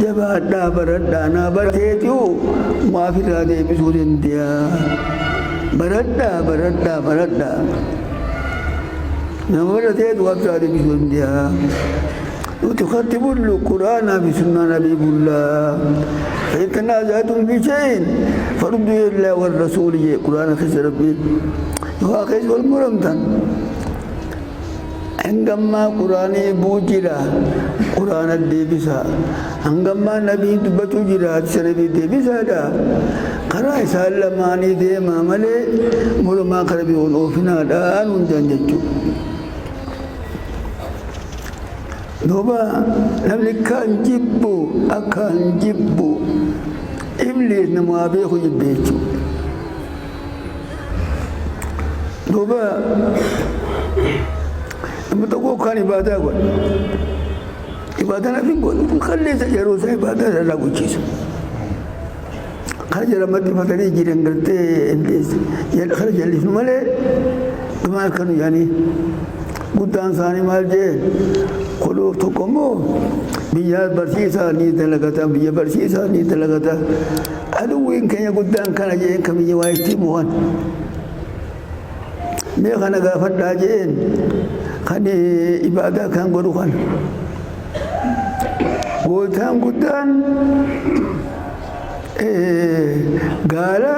jabaadhaa baradhaa naa barateetu maaf irraa deebisuu danda'a baradhaa nama barateetu maaf irraa deebisuu danda'a وتختم القرآن بسنة نبي الله فإن تنازعتم في شيء فردوا إلى الله والرسول قرآن خسر ربي وآخذ والمرمتن عندما قرآن بوجرا قرآن الدبسا عندما نبي دبتو جرا سنبي دبسا دا قرأ سالماني دي ماملي مرما قربي ونوفنا دا ننجنججو دوبا نملك كان جبو إبليس نموابيه يبيتو دوبا لما تقول كان إبادة قول إبادة نفين قول خلي سجروس إبادة لا قوشيس خرج رمضي فتري جيران قلتي إبليس خرج اللي في الملئ كما كانوا يعني قدام ثاني مال جه كلو تكمو بيا برسيسا نيت لغتا بيا برسيسا نيت لغتا أدوين كيا قدام كان جه كمية وايتي موان مي خنا غافر داجين خني إبادة كان غروخان قدام قالا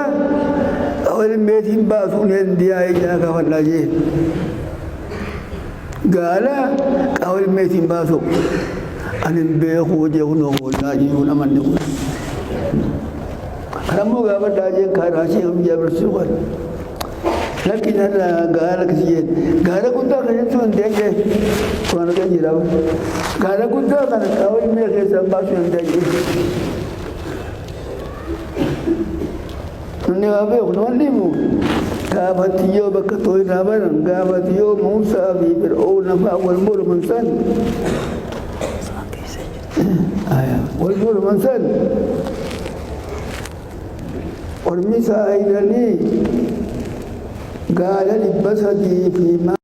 أول ميتين باسون هنديا إجا غافر داجين قالا أول ميتين باسو أن بيخو جهنو ولاجيون أمن نقول رمو غابر داجين كاراشي هم جابرسوغان لكن هذا قالا كسيين قالا كنتا خيانتون ديجي وانا كنجي راو قالا كنتا خيانت أول ميتين باسو ديجي نني غابي خنوان ليمو قابتيو بكتوي نابرن قابتيو موسى في فرعون فأول مور من سن والمور من سن ورمسا إلى لي قال لبسدي فيما